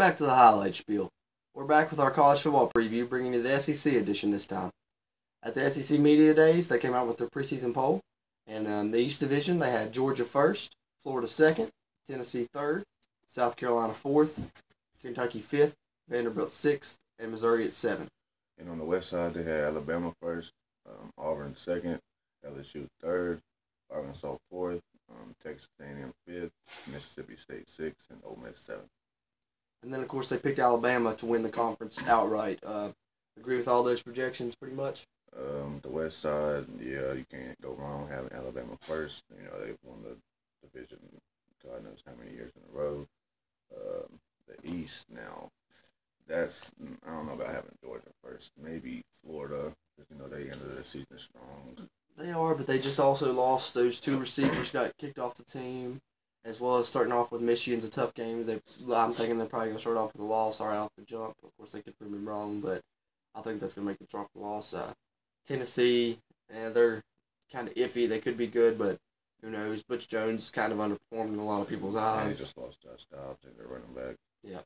back to the Highlight Spiel. We're back with our college football preview, bringing you the SEC edition this time. At the SEC Media Days, they came out with their preseason poll. And in the East Division, they had Georgia first, Florida second, Tennessee third, South Carolina fourth, Kentucky fifth, Vanderbilt sixth, and Missouri at seventh. And on the West side, they had Alabama first, Auburn second, LSU third, Arkansas fourth, Texas A&M fifth, Mississippi State sixth, and Ole Miss seventh. And then, of course, they picked Alabama to win the conference outright. Agree with all those projections, pretty much? The West side, yeah, you can't go wrong having Alabama first. You know, they've won the division God knows how many years in a row. The East now, I don't know about having Georgia first. Maybe Florida, because, you know, they ended the season strong. They are, but they just also lost. Those two receivers got kicked off the team, as well as starting off with Michigan's a tough game. I'm thinking they're probably going to start off with a loss right off the jump. Of course, they could prove me wrong, but I think that's going to make them start with a loss. Tennessee, they're kind of iffy. They could be good, but who knows? Butch Jones kind of underperformed in a lot of people's eyes. And he just lost Josh Dobbs, and they're running back. Yeah.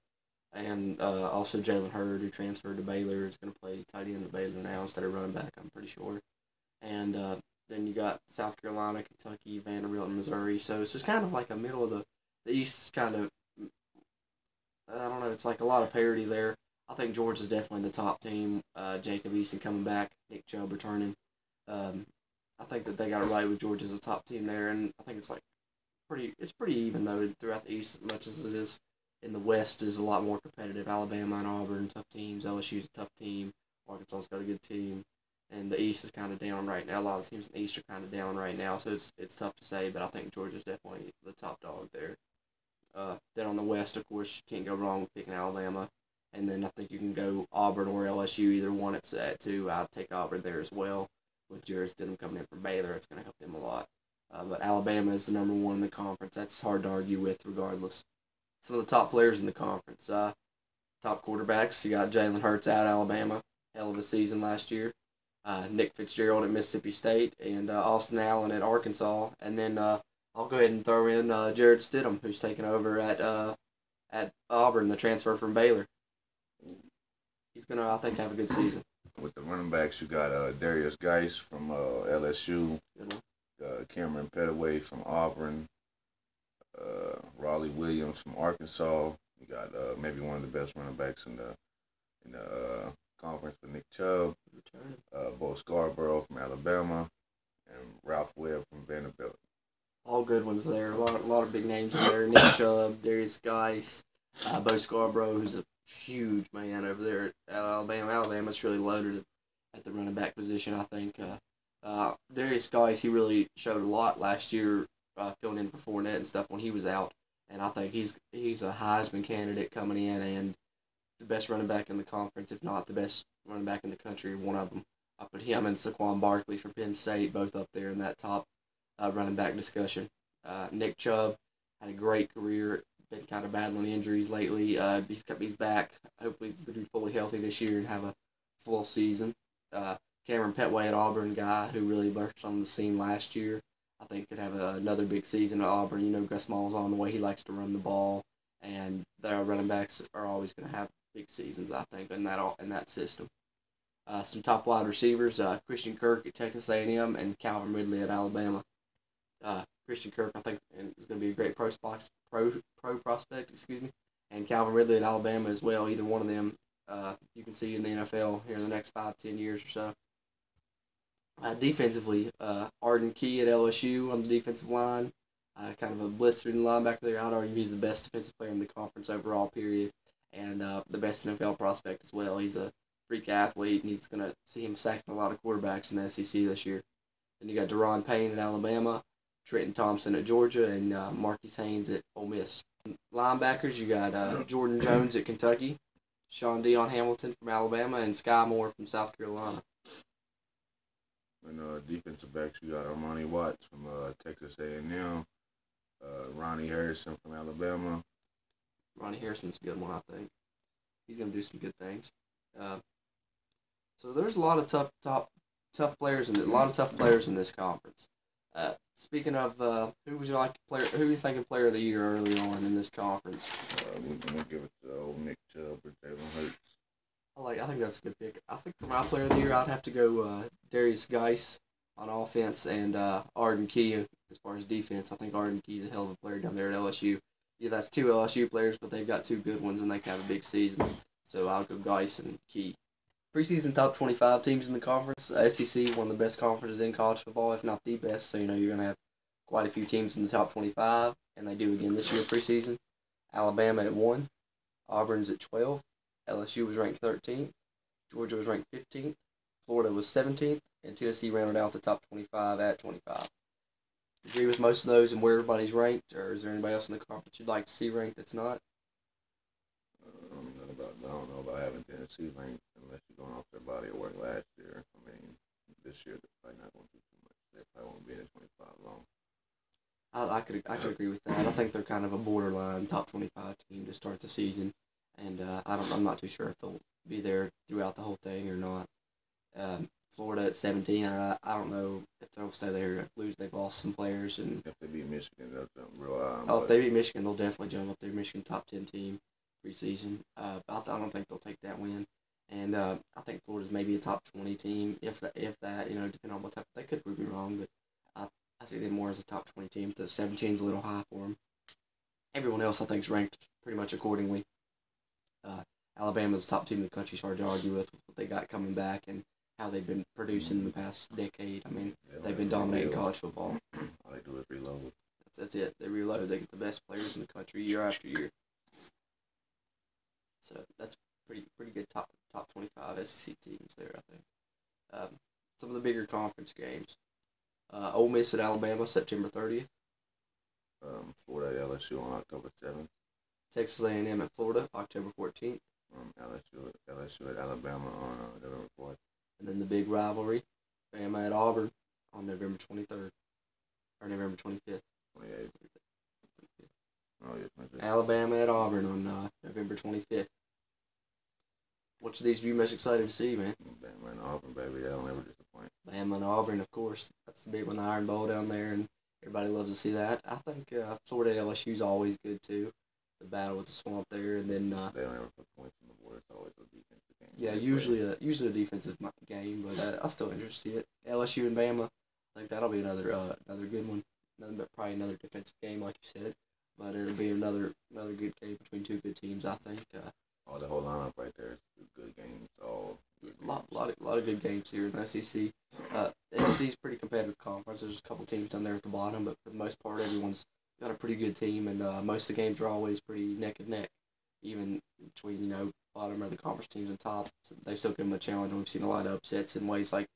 And also Jalen Hurd, who transferred to Baylor, is going to play tight end at Baylor now instead of running back, I'm pretty sure. And then you got South Carolina, Kentucky, Vanderbilt, and Missouri. So it's just kind of like a middle of the East kind of, I don't know, it's like a lot of parity there. I think Georgia's definitely the top team. Jacob Eason coming back, Nick Chubb returning. I think that they got it right with Georgia as a top team there, and I think it's pretty even though throughout the East as much as it is in the West is a lot more competitive. Alabama and Auburn, tough teams. LSU's a tough team. Arkansas's got a good team. And the East is kind of down right now. A lot of the teams in the East are kind of down right now, so it's tough to say, but I think Georgia's definitely the top dog there. Then on the West, of course, you can't go wrong with picking Alabama. And then I think you can go Auburn or LSU, either one at 2. I'd take Auburn there as well. With Jarrett Stidham coming in from Baylor, it's going to help them a lot. But Alabama is the number one in the conference. That's hard to argue with regardless. Some of the top players in the conference. Top quarterbacks, you got Jalen Hurts out of Alabama. Hell of a season last year. Nick Fitzgerald at Mississippi State, and Austin Allen at Arkansas. And then I'll go ahead and throw in Jarrett Stidham, who's taken over at Auburn, the transfer from Baylor. He's going to, I think, have a good season. With the running backs, you got Darius Geis from LSU, Cameron Petaway from Auburn, Raleigh Williams from Arkansas. You got maybe one of the best running backs in the conference with Nick Chubb, Bo Scarborough from Alabama, and Ralph Webb from Vanderbilt. All good ones there. A lot of big names in there. Nick Chubb, Darius Geis, Bo Scarborough, who's a huge man over there at Alabama. Alabama's really loaded at the running back position, I think. Darius Geis, he really showed a lot last year, filling in for Fournette and stuff when he was out. And I think he's a Heisman candidate coming in and the best running back in the conference, if not the best running back in the country, one of them. I put him and Saquon Barkley from Penn State both up there in that top running back discussion. Nick Chubb had a great career, been kind of battling injuries lately. He's back. Hopefully he'll be fully healthy this year and have a full season. Cameron Petway at Auburn, guy who really burst on the scene last year. I think could have another big season at Auburn. You know, Gus Malzahn, the way he likes to run the ball, and their running backs are always going to have big seasons, I think, in that system. Some top wide receivers, Christian Kirk at Texas A&M and Calvin Ridley at Alabama. Christian Kirk, I think, is going to be a great pro prospect, and Calvin Ridley at Alabama as well. Either one of them you can see in the NFL here in the next 5-10 years or so. Defensively, Arden Key at LSU on the defensive line. Kind of a blitzer linebacker there. I'd argue he's the best defensive player in the conference overall, period. And the best NFL prospect as well. He's a freak athlete, and he's going to see him sacking a lot of quarterbacks in the SEC this year. Then you got Deron Payne at Alabama, Trenton Thompson at Georgia, and Marquise Haynes at Ole Miss. Linebackers, you got Jordan Jones at Kentucky, Sean Dion Hamilton from Alabama, and Sky Moore from South Carolina. And defensive backs, you got Armani Watts from Texas A&M, Ronnie Harrison from Alabama. Ronnie Harrison's a good one, I think. He's going to do some good things. So there's a lot of tough players in this conference. Speaking of who would you like player? Who are you thinking player of the year early on in this conference? We're gonna give it to old Nick think that's a good pick. I think for my player of the year, I'd have to go Darius Geis on offense and Arden Key as far as defense. I think Arden Key is a hell of a player down there at LSU. Yeah, that's two LSU players, but they've got two good ones and they can have a big season. So I'll go Geis and Key. Preseason top 25 teams in the conference. SEC, one of the best conferences in college football, if not the best. So, you're going to have quite a few teams in the top 25, and they do again this year preseason. Alabama at 1, Auburn's at 12, LSU was ranked 13th, Georgia was ranked 15th, Florida was 17th, and Tennessee rounded out the top 25 at 25. Agree with most of those and where everybody's ranked, or is there anybody else in the conference you'd like to see ranked that's not? I don't know about having Tennessee ranked unless you're going off their body of work last year. I mean, this year they're probably not going to do too much. They probably won't be in the 25 long. I could agree with that. I think they're kind of a borderline top 25 team to start the season, and I'm not too sure if they'll be there throughout the whole thing or not. Florida at 17, I don't know if they'll stay there. They've lost some players, and if they beat Michigan, they'll jump real high. Oh, if they beat Michigan, they'll definitely jump up there. Michigan top 10 team preseason. I don't think they'll take that win, and I think Florida's maybe a top 20 team if that depending on what type. They could prove me wrong, but I see them more as a top 20 team. The 17's a little high for them. Everyone else, I think, is ranked pretty much accordingly. Alabama's the top team in the country. It's hard to argue with what they got coming back and how they've been producing in the past decade. I mean, they've been dominating college football. All they do is reload. That's it. They reload. They get the best players in the country year after year. So that's pretty good top 25 SEC teams there, I think. Some of the bigger conference games. Ole Miss at Alabama, September 30th. Florida at LSU on October 7th. Texas A&M at Florida, October 14th. LSU at Alabama on November 4th. And then the big rivalry, Bama at Auburn on November 23rd. Or November 25th. 28th. Oh, yeah, 25th. Alabama at Auburn on November 25th. Which of these are you most excited to see, man? Bama and Auburn, baby. That'll never disappoint. Bama and Auburn, of course. That's the big one, the Iron Bowl down there, and everybody loves to see that. I think Florida at LSU is always good, too. The battle with the swamp there, and then... they don't ever put points on the board. It's always a defensive game. Yeah, usually a defensive game, but I still interested to see it. LSU and Bama, I think that'll be another good one. Probably another defensive game, like you said. But it'll be another good game between two good teams, I think. The whole lineup right there is good games. A lot of good games here in the SEC. SEC's pretty competitive conference. There's a couple teams down there at the bottom, but for the most part, everyone's got a pretty good team, and most of the games are always pretty neck and neck, even between bottom of the conference teams and top. So they still give them a challenge. We've seen a lot of upsets in ways like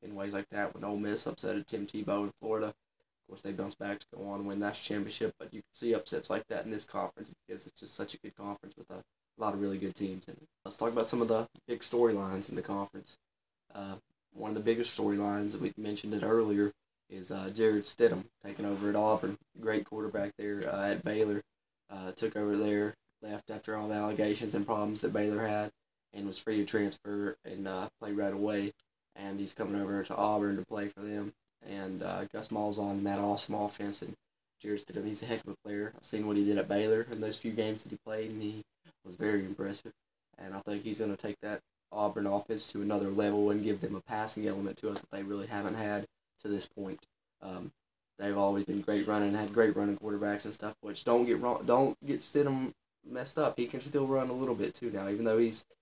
that when Ole Miss upsetted Tim Tebow in Florida. Of course, they bounced back to go on and win that championship, but you can see upsets like that in this conference because it's just such a good conference with a lot of really good teams in it. Let's talk about some of the big storylines in the conference. One of the biggest storylines that we mentioned it earlier is Jared Stidham taking over at Auburn. Great quarterback there at Baylor. Took over there, left after all the allegations and problems that Baylor had, and was free to transfer and play right away. And he's coming over to Auburn to play for them. And Gus Malzahn in that awesome offense. And Jared Stidham, he's a heck of a player. I've seen what he did at Baylor in those few games that he played, and he was very impressive. And I think he's going to take that Auburn offense to another level and give them a passing element to it that they really haven't had to this point. They've always been great running, had great running quarterbacks and stuff. Which don't get Stidham messed up. He can still run a little bit too now, even though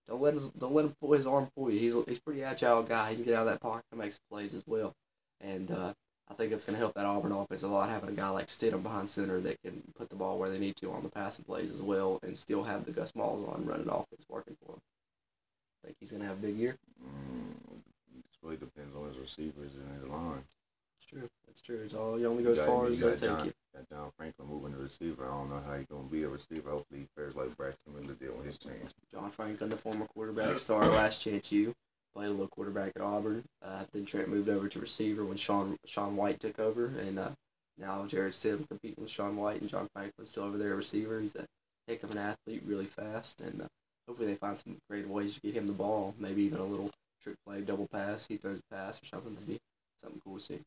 don't let him pull his arm for you. He's a pretty agile guy. He can get out of that pocket and make some plays as well. And I think it's going to help that Auburn offense a lot, having a guy like Stidham behind center that can put the ball where they need to on the passing plays as well, and still have the Gus Malzahn running offense working for him. I think he's going to have a big year. It really depends on his receivers and his line. That's true. It's all, you only go as far as they'll take you. Got John Franklin moving the receiver. I don't know how he's going to be a receiver. Hopefully he fares like Braxton Miller did on his change. John Franklin, the former quarterback star, last chance U. Played a little quarterback at Auburn. Then Trent moved over to receiver when Sean White took over. And now Jared Stidham competing with Sean White, and John Franklin's still over there at receiver. He's a heck of an athlete, really fast. And hopefully they find some creative ways to get him the ball. Maybe even a little trick play, double pass. He throws a pass or something. That'd be something cool to see.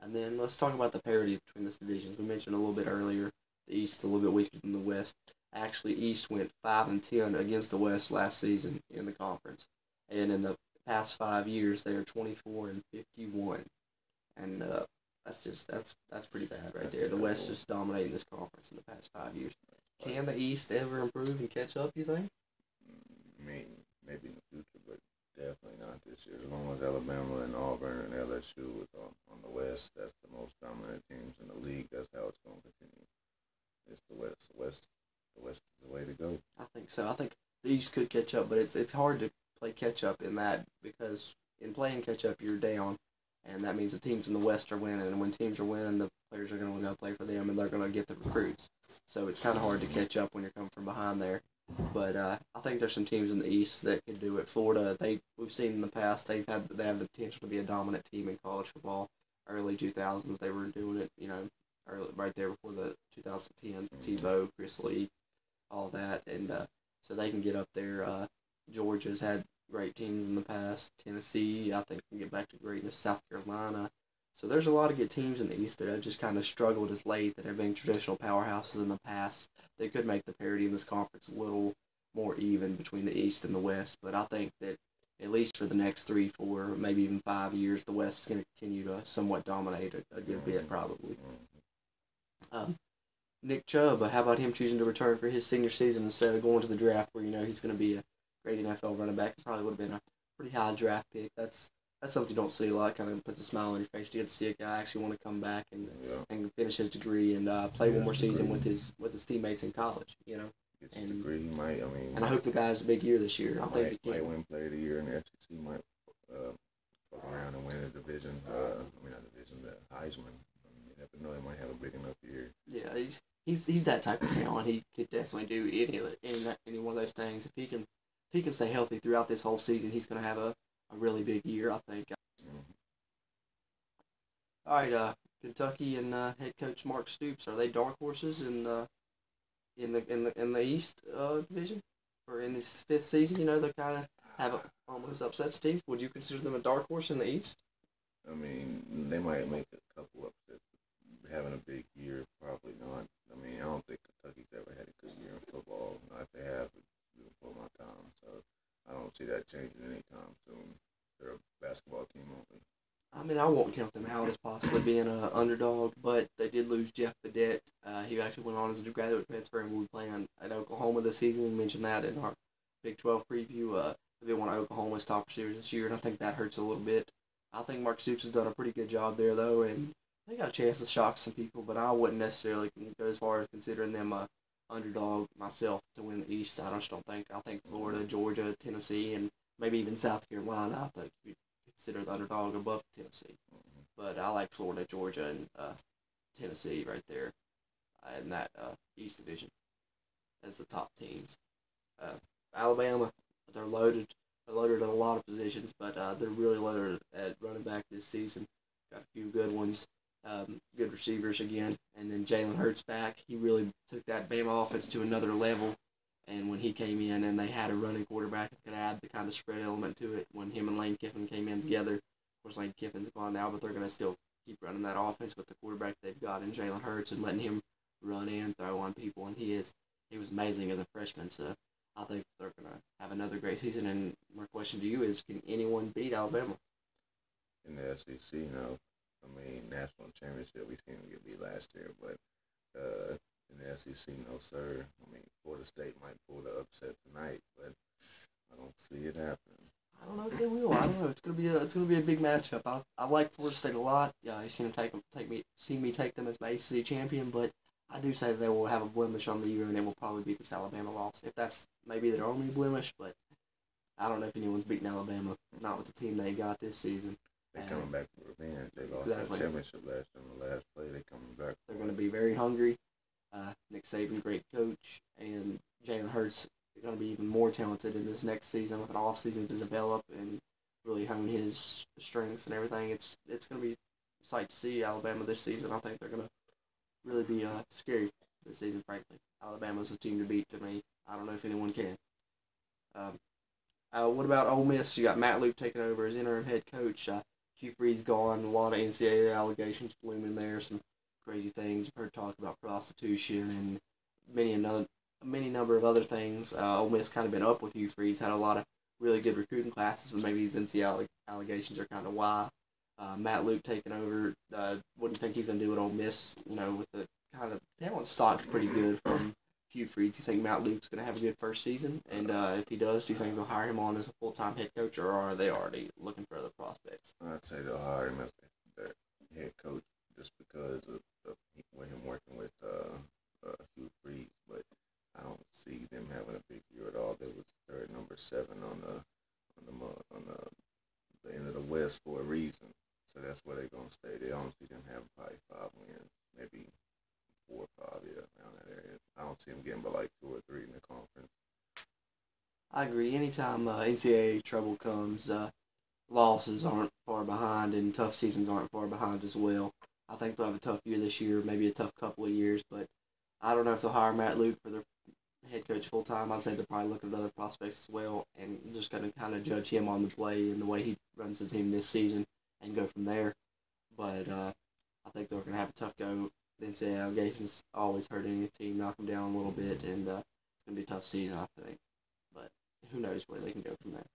And then let's talk about the parity between these divisions. We mentioned a little bit earlier, the East a little bit weaker than the West. Actually, East went 5-10 against the West last season in the conference. and in the past 5 years, they are 24-51, and that's pretty bad right That's there. The West terrible. is dominating this conference in the past 5 years. Can the East ever improve and catch up, you think? I mean, maybe in the future, but definitely not this year. As long as Alabama and Auburn and LSU is on the West, that's the most dominant teams in the league. That's how it's going to continue. It's the West. The West is the way to go. I think so. I think the East could catch up, but it's hard to play catch up in that because in playing catch up, you're down, and that means the teams in the West are winning. And when teams are winning, the players are going to go play for them, and they're going to get the recruits. So it's kind of hard to catch up when you're coming from behind there. But I think there's some teams in the East that can do it. Florida, we've seen in the past they have the potential to be a dominant team in college football. Early 2000s, they were doing it. Early right there before the 2010s. Tebow, Chris Lee, all that, and so they can get up there. Georgia's had great teams in the past. Tennessee, I think, can get back to greatness. South Carolina. So there's a lot of good teams in the East that have just kind of struggled as late, that have been traditional powerhouses in the past. They could make the parity in this conference a little more even between the East and the West, but I think that at least for the next 3, 4, maybe even 5 years, the West is going to continue to somewhat dominate a good bit, probably. Um, Nick Chubb, how about him choosing to return for his senior season instead of going to the draft where he's going to be a great NFL running back? It probably would have been a pretty high draft pick. That's something you don't see a lot. Kind of puts a smile on your face to get to see a guy actually want to come back and finish his degree and play one more season with his teammates in college. Gets his degree, he might. And I hope the guy has a big year this year. I think he might can. win Player of the Year in the SEC. Might fuck around and win a division. Not division, the Heisman. You never know, he might have a big enough year. Yeah, he's that type of talent. He could definitely do any one of those things. If he can stay healthy throughout this whole season, he's going to have a really big year, I think. Mm-hmm. All right, Kentucky and head coach Mark Stoops, are they dark horses in the East division or in his fifth season? They kind of have almost upset some teams. Would you consider them a dark horse in the East? I mean, they might make a couple upsets. Having a big year, probably not. I mean, I don't think Kentucky's ever had a good year in football. Not if they have, it's before my time. So I don't see that changing anytime soon. They're a basketball team only. I mean, I won't count them out as possibly being an underdog, but they did lose Jeff Badette. He actually went on as a graduate transfer and will be playing at Oklahoma this season. We mentioned that in our Big 12 preview. They one of Oklahoma's top receivers this year, and I think that hurts a little bit. I think Mark Stoops has done a pretty good job there, though, and they got a chance to shock some people, but I wouldn't necessarily go as far as considering them a underdog myself to win the East. I just don't think. I think Florida, Georgia, Tennessee, and maybe even South Carolina, I think you consider the underdog above Tennessee. But I like Florida, Georgia, and Tennessee right there in that East Division as the top teams. Alabama, they're loaded. They're loaded at a lot of positions, but they're really loaded at running back this season. Got a few good ones. Good receivers again, and then Jalen Hurts back. He really took that Bama offense to another level, and when he came in and they had a running quarterback that could add the kind of spread element to it when him and Lane Kiffin came in together. Of course, Lane Kiffin's gone now, but they're going to still keep running that offense with the quarterback they've got in Jalen Hurts and letting him run and throw on people, and he was amazing as a freshman, so I think they're going to have another great season, and my question to you is, can anyone beat Alabama? In the SEC, no. I mean, national championship, we seen it be last year, but in the SEC, no, sir. I mean, Florida State might pull the upset tonight, but I don't see it happening. I don't know if they will. I don't know. It's gonna be a big matchup. I like Florida State a lot. Yeah, you seen them see me take them as my ACC champion, but I do say that they will have a blemish on the year, and it will probably be this Alabama loss. If that's maybe their only blemish, but I don't know if anyone's beaten Alabama. Not with the team they got this season. They're coming back for revenge. They lost that championship last year in the last play. They're coming back. They're going to be very hungry. Nick Saban, great coach, and Jalen Hurts is going to be even more talented in this next season with an off season to develop and really hone his strengths and everything. It's going to be a sight to see Alabama this season. I think they're going to really be scary this season, frankly. Alabama's a team to beat to me. I don't know if anyone can. What about Ole Miss? You got Matt Luke taking over as interim head coach. Hugh Freeze gone. A lot of NCAA allegations blooming there. Some crazy things. I've heard talk about prostitution and many number of other things. Ole Miss kind of been up with Hugh Freeze. Had a lot of really good recruiting classes, but maybe these NCAA allegations are kind of why. Matt Luke taking over. What do you think he's going to do at Ole Miss? With the kind of talent stocked pretty good from Hugh Freeze. Do you think Matt Luke's going to have a good first season? And if he does, do you think they'll hire him on as a full-time head coach, or are they already looking for other prospects? I'd say they'll hire him as their head coach just because of him working with Hugh Freeze, but I don't see them having a big year at all. They was third, number 7 on the end of the West for a reason. So that's where they're gonna stay. They don't see them having probably 5 wins, maybe 4 or 5, around that area. I don't see them getting but like 2 or 3 in the conference. I agree. Anytime NCAA trouble comes, losses aren't far behind, and tough seasons aren't far behind as well. I think they'll have a tough year this year, maybe a tough couple of years, but I don't know if they'll hire Matt Luke for their head coach full time. I'd say they're probably looking at other prospects as well, and just going to kind of judge him on the play and the way he runs the team this season and go from there. But I think they're going to have a tough go. The NCAA allegations always hurt any team, knock them down a little bit, and it's going to be a tough season, I think. But who knows where they can go from there.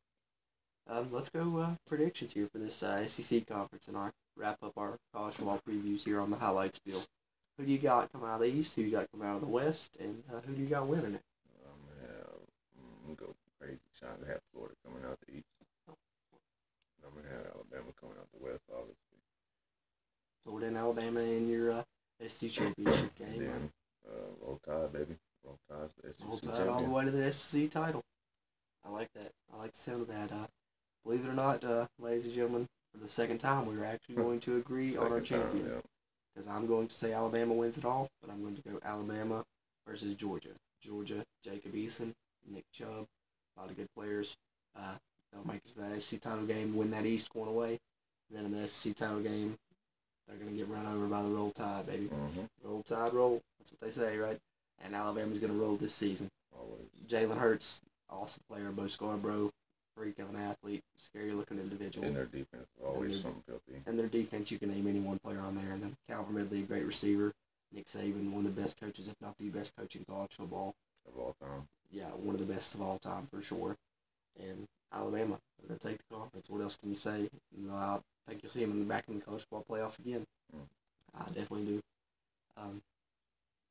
Let's go predictions here for this SEC conference and wrap up our college football previews here on the Highlight Spiel. Who do you got coming out of the East? Who do you got coming out of the West? And who do you got winning it? I'm going to go crazy. Trying to have Florida coming out the East. I'm going to have Alabama coming out the West, obviously. Florida and Alabama in your SEC championship game. Then, Roll Tide, baby. Roll Tide's the SEC Roll Tide champion. all the way to the SEC title. I like that. I like the sound of that. Believe it or not, ladies and gentlemen, for the second time, we were actually going to agree on our champion. Because I'm going to say Alabama wins it all, but I'm going to go Alabama versus Georgia. Georgia, Jacob Eason, Nick Chubb, a lot of good players. They'll make it to that SEC title game, win that East going away. And then in the SEC title game, they're going to get run over by the Roll Tide, baby. Mm-hmm. Roll Tide, roll. That's what they say, right? And Alabama's going to roll this season. Always. Jalen Hurts, awesome player, Bo Scarborough, freak of an athlete, scary-looking individual. And their defense, always something filthy. And their defense, you can name any one player on there. And then Calvin Ridley, a great receiver. Nick Saban, one of the best coaches, if not the best coach in college football. Of all time. Yeah, one of the best of all time for sure. And Alabama, they're going to take the conference. What else can you say? I think you'll see them in the back in the college football playoff again. I definitely do.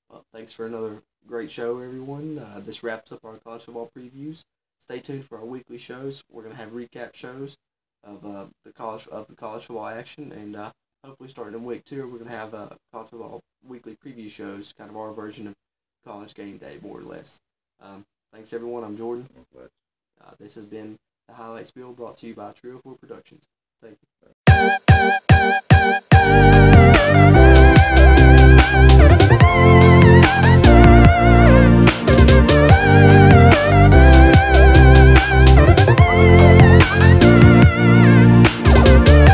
Well, thanks for another great show, everyone. This wraps up our college football previews. Stay tuned for our weekly shows. We're going to have recap shows of the college football action, and hopefully starting in week 2, we're going to have college football weekly preview shows, kind of our version of College Game Day, more or less. Thanks, everyone. I'm Jordan. This has been the Highlight Spiel brought to you by Trio 4 Productions. Thank you.